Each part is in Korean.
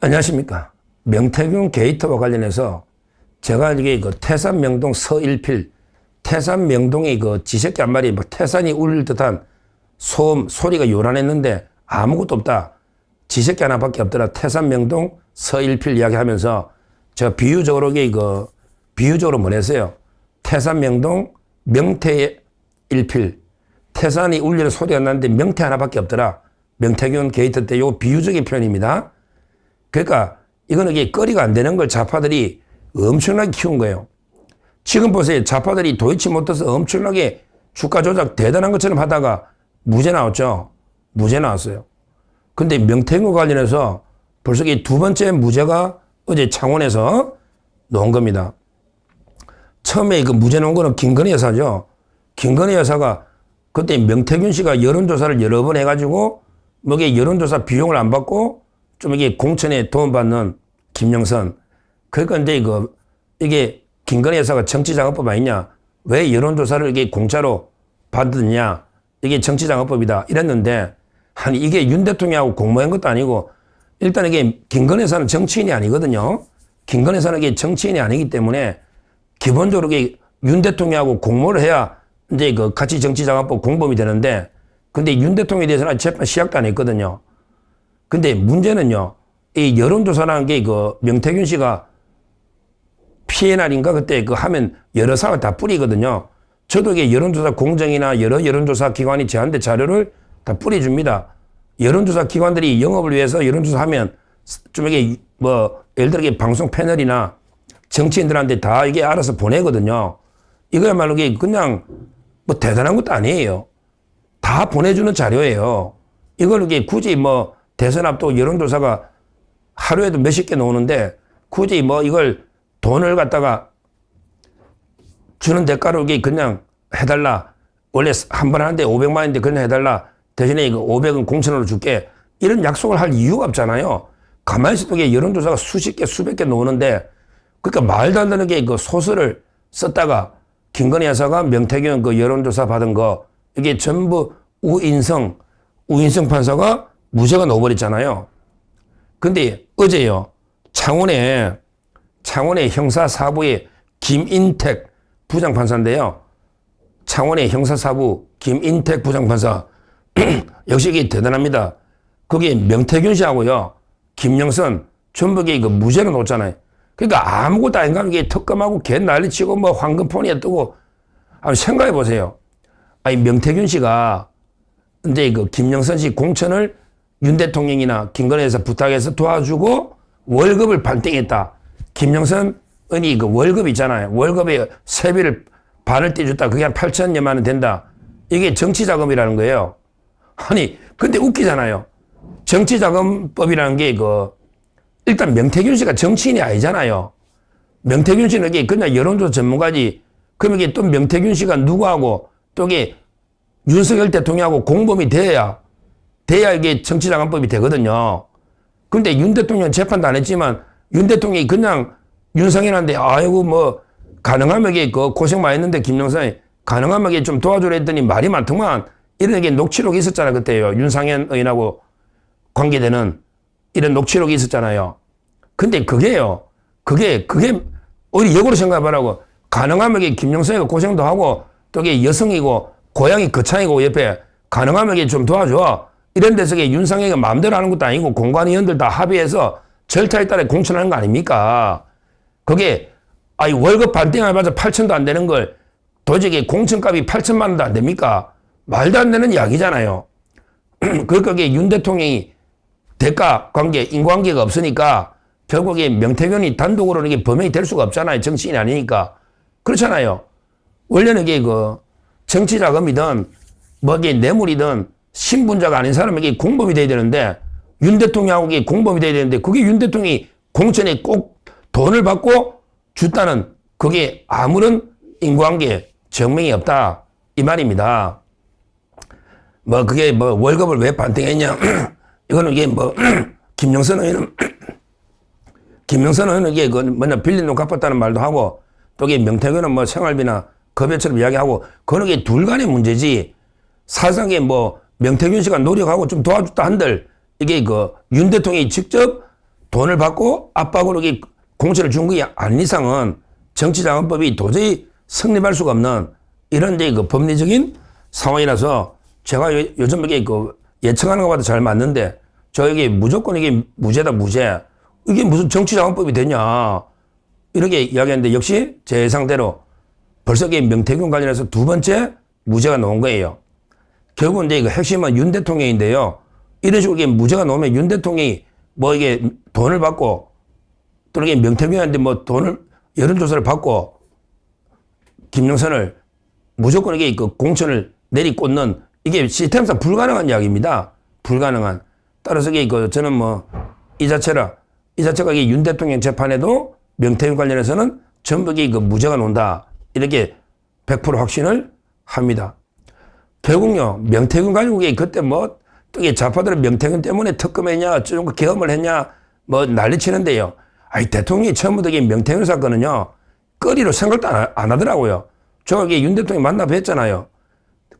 안녕하십니까. 명태균 게이트와 관련해서 제가 이게 그 태산 명동 서일필, 태산 명동의 그 지새끼 한 마리 뭐 태산이 울릴 듯한 소음, 소리가 요란했는데 아무것도 없다. 지새끼 하나밖에 없더라. 태산 명동 서일필 이야기 하면서 제가 비유적으로 이게 그 비유적으로 보냈어요. 태산 명동 명태의 일필. 태산이 울리는 소리가 났는데 명태 하나밖에 없더라. 명태균 게이트 때 요 비유적인 표현입니다. 그러니까 이거는 이게 거리가 안 되는 걸 좌파들이 엄청나게 키운 거예요. 지금 보세요. 좌파들이 도이치 못해서 엄청나게 주가 조작 대단한 것처럼 하다가 무죄 나왔죠. 무죄 나왔어요. 근데 명태균 관련해서 벌써 이 두 번째 무죄가 어제 창원에서 나온 겁니다. 처음에 그 무죄 나온 거는 김건희 여사죠. 김건희 여사가 그때 명태균 씨가 여론조사를 여러 번 해가지고 뭐 이게 여론조사 비용을 안 받고 좀 이게 공천에 도움받는 김영선. 그러니까 이제 이게 김건희 여사가 정치자금법 아니냐. 왜 여론조사를 이게 공짜로 받느냐. 이게 정치자금법이다. 이랬는데, 아니, 이게 윤 대통령하고 공모한 것도 아니고, 일단 이게 김건희 여사는 정치인이 아니거든요. 김건희 여사는 이게 정치인이 아니기 때문에, 기본적으로 이게 윤 대통령하고 공모를 해야 이제 그 같이 정치자금법 공범이 되는데, 근데 윤 대통령에 대해서는 재판 시작도 안 했거든요. 근데 문제는요, 이 여론조사라는 게 그 명태균 씨가 피해 날인가 그때 그 하면 여러 사람을 다 뿌리거든요. 저도 이게 여론조사 공정이나 여러 여론조사 기관이 제한된 자료를 다 뿌려줍니다. 여론조사 기관들이 영업을 위해서 여론조사 하면 좀 이게 뭐 예를 들어 방송 패널이나 정치인들한테 다 이게 알아서 보내거든요. 이거야말로 이게 그냥 뭐 대단한 것도 아니에요. 다 보내주는 자료예요. 이걸 이게 굳이 뭐 대선 앞두고 여론조사가 하루에도 몇십 개 나오는데 굳이 뭐 이걸 돈을 갖다가 주는 대가로 이게 그냥 해달라. 원래 한 번 하는데 500만 원인데 그냥 해달라. 대신에 이거 500은 공천으로 줄게. 이런 약속을 할 이유가 없잖아요. 가만히 있어도 이게 여론조사가 수십 개, 수백 개 나오는데 그러니까 말도 안 되는 게 그 소설을 썼다가 김건희 여사가 명태균 그 여론조사 받은 거 이게 전부 우인성 판사가 무죄가 나와버렸잖아요. 근데 어제요. 창원의 형사사부의 김인택 부장판사인데요. 창원의 형사사부 김인택 부장판사. 역시 이게 대단합니다. 거기에 명태균 씨하고요. 김영선 전부 그 무죄로 놓잖아요. 그러니까 아무것도 아닌가 이게 특검하고 개 난리치고 뭐 황금폰이에 뜨고 한번 생각해 보세요. 아니 명태균 씨가 이제 그 김영선 씨 공천을 윤 대통령이나 김건희 여사 부탁해서 도와주고 월급을 반띵했다. 김영선 은이 그 월급 있잖아요. 월급에 세비를 반을 떼줬다. 그게 한 8천여만 원 된다. 이게 정치자금이라는 거예요. 아니 근데 웃기잖아요. 정치자금법이라는 게 일단 명태균 씨가 정치인이 아니잖아요. 명태균 씨는 이게 그냥 여론조사 전문가지. 그럼 이게 또 명태균 씨가 누구하고 또 이게 윤석열 대통령하고 공범이 돼야 이게 정치자금법이 되거든요. 근데 윤 대통령 재판도 안 했지만 윤 대통령이 그냥 윤상현한테 아이고 뭐 가능하면 이게 고생 많이 했는데 김영선이 가능하면 이게 좀 도와주려 했더니 말이 많더만 이런 게 녹취록이 있었잖아요. 그때요. 윤상현 의원하고 관계되는 이런 녹취록이 있었잖아요. 근데 그게요. 그게 우리 역으로 생각해보라고 가능하면 이게 김영선이가 고생도 하고 또 이게 여성이고 고향이 거창이고 옆에 가능하면 이게 좀 도와줘. 이런 데서 윤상현이가 마음대로 하는 것도 아니고 공관위원들 다 합의해서 절차에 따라 공천하는 거 아닙니까? 그게 월급 반띵하자마자 8천도 안 되는 걸 도저히 공천값이 8천만 원도 안 됩니까? 말도 안 되는 이야기잖아요. 그러니까 윤 대통령이 대가 관계, 인과관계가 없으니까 결국에 명태균이 단독으로는 이게 범행이 될 수가 없잖아요. 정치인이 아니니까. 그렇잖아요. 원래는 이게 정치자금이든 뭐 이게 뇌물이든 신분자가 아닌 사람에게 공범이 돼야 되는데 윤 대통령하고 이게 공범이 돼야 되는데 그게 윤 대통령이 공천에 꼭 돈을 받고 줬다는 그게 아무런 인과관계 증명이 없다 이 말입니다. 뭐 그게 뭐 월급을 왜 반띵했냐 이거는 이게 뭐 김영선 의원은 이게 뭐냐 빌린 돈 갚았다는 말도 하고 또 이게 명태균은 뭐 생활비나 급여처럼 이야기하고 그건 이게 둘 간의 문제지 사상에 뭐 명태균 씨가 노력하고 좀 도와줬다 한들 이게 윤 대통령이 직접 돈을 받고 압박으로 이게 공천을 준 게 아닌 이상은 정치자금법이 도저히 성립할 수가 없는 이런 이제 그 법리적인 상황이라서 제가 요즘 이게 그 예측하는 것보다 잘 맞는데 저 이게 무조건 이게 무죄다 무죄. 이게 무슨 정치자금법이 되냐. 이렇게 이야기하는데 역시 제 예상대로 벌써 이게 명태균 관련해서 두 번째 무죄가 나온 거예요. 결국 이제 그 핵심은 윤 대통령인데요. 이런 식으로 이게 무죄가 나오면 윤 대통령이 뭐 이게 돈을 받고 또는 이게 명태균한테 뭐 돈을 여론조사를 받고 김영선을 무조건 이게 그 공천을 내리꽂는 이게 시스템상 불가능한 이야기입니다. 불가능한. 따라서 이게 그 저는 뭐 이 자체가 이게 윤 대통령 재판에도 명태균 관련해서는 전부 이게 그 무죄가 나온다. 이렇게 100% 확신을 합니다. 결국요, 명태균 가지고 그때 뭐, 또 이게 좌파들은 명태균 때문에 특검했냐, 좀 계엄을 했냐, 뭐 난리치는데요. 아니, 대통령이 처음부터 이게 명태균 사건은요, 거리로 생각도 안 하더라고요. 저 이게 윤 대통령 만나 뵀잖아요.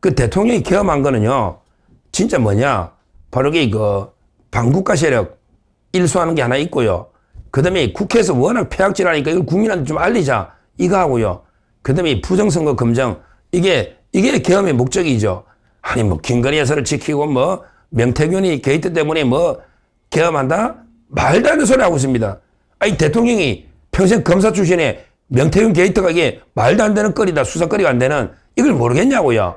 그 대통령이 계엄한 거는요, 진짜 뭐냐, 바로 이게 그 반국가 세력 일소하는 게 하나 있고요. 그 다음에 국회에서 워낙 폐악질하니까 이걸 국민한테 좀 알리자, 이거 하고요. 그 다음에 부정선거 검증, 이게 계엄의 목적이죠. 아니, 뭐, 김건희 여사를 지키고, 뭐, 명태균이 게이트 때문에 뭐, 계엄한다? 말도 안 되는 소리 하고 있습니다. 아니, 대통령이 평생 검사 출신에 명태균 게이트가 이게 말도 안 되는 거리다, 수사거리가 안 되는, 이걸 모르겠냐고요.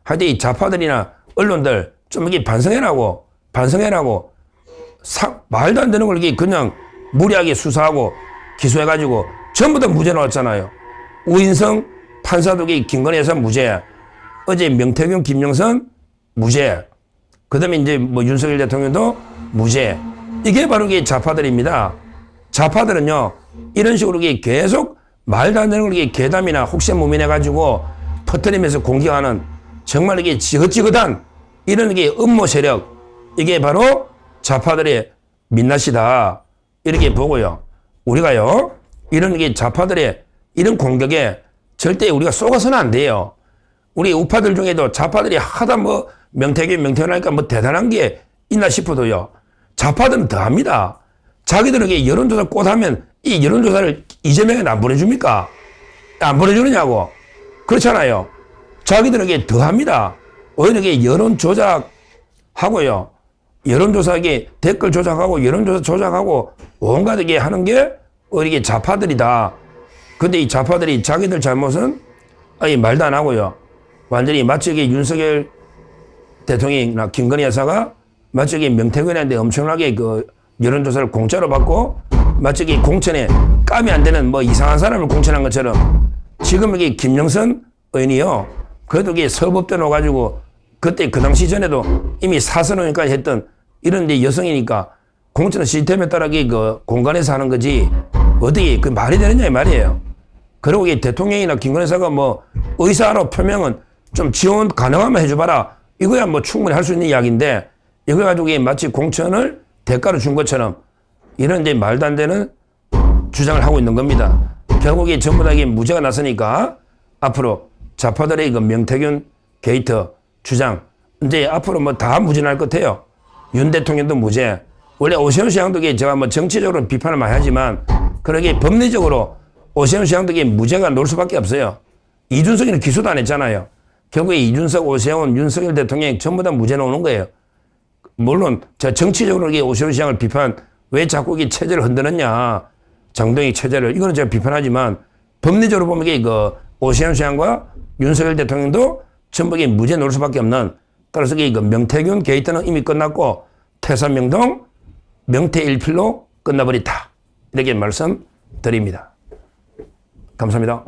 하여튼 이 좌파들이나 언론들 좀 이게 반성해라고, 말도 안 되는 걸 이게 그냥 무리하게 수사하고 기소해가지고 전부 다 무죄 나왔잖아요. 우인성 판사도 김건희 여사 무죄. 어제 명태균, 김영선 무죄. 그 다음에 이제 뭐 윤석열 대통령도 무죄. 이게 바로 이게 좌파들입니다. 좌파들은요, 이런 식으로 계속 말도 안 되는 걸 괴담이나 혹세무민해가지고 퍼뜨리면서 공격하는 정말 이게 지긋지긋한 이런 게 음모 세력. 이게 바로 좌파들의 민낯이다. 이렇게 보고요. 우리가요, 이런 게 좌파들의 이런 공격에 절대 우리가 속아서는 안 돼요. 우리 우파들 중에도 좌파들이 하다 뭐 명태균 하니까 뭐 대단한 게 있나 싶어도요. 좌파들은 더 합니다. 자기들에게 여론조사 꽃하면 이 여론조사를 이재명에는 안 보내줍니까? 안 보내주느냐고. 그렇잖아요. 자기들에게 더 합니다. 오히려 이게 여론 조작하고요. 여론조사에 댓글 조작하고 여론조사 조작하고 온갖 게 하는 게 이게 좌파들이다. 근데 이 좌파들이 자기들 잘못은 아예 말도 안 하고요. 완전히 마치 이게 윤석열 대통령이나 김건희 여사가 마치 이게 명태균한테 엄청나게 그 여론조사를 공짜로 받고 마치 이게 공천에 깜이 안 되는 뭐 이상한 사람을 공천한 것처럼 지금 이게 김영선 의원이요. 그래도 이게 서법대 놓아가지고 그때 그 당시 전에도 이미 사선의원까지 했던 이런 데 여성이니까 공천 시스템에 따라 그 공간에서 하는 거지 어떻게 그 말이 되느냐 이 말이에요. 그리고 이 대통령이나 김건희 여사가 뭐 의사로 표명은 좀 지원 가능하면 해줘봐라. 이거야 뭐 충분히 할 수 있는 이야기인데 이거 가지고 마치 공천을 대가로 준 것처럼 이런 이제 말도 안 되는 주장을 하고 있는 겁니다. 결국에 전부 다 이게 무죄가 났으니까 앞으로 좌파들의 그 명태균 게이트 주장 이제 앞으로 뭐 다 무죄 날 것 같아요. 윤 대통령도 무죄. 원래 오세훈 시장도 제가 뭐 정치적으로 비판을 많이 하지만 그러게 법리적으로 오세훈 시장도 무죄가 나올 수밖에 없어요. 이준석이는 기소도 안 했잖아요. 결국에 이준석, 오세훈, 윤석열 대통령이 전부 다 무죄 나오는 거예요. 물론 저 정치적으로 오세훈 시장을 비판 왜 자꾸 이 체제를 흔드느냐 장동희 체제를 이거는 제가 비판하지만 법리적으로 보면 이게 그 오세훈 시장과 윤석열 대통령도 전부 무죄 나올 수밖에 없는 따라서 그 명태균 게이트는 이미 끝났고 태산명동 명태일필로 끝나버렸다. 이렇게 말씀드립니다. 감사합니다.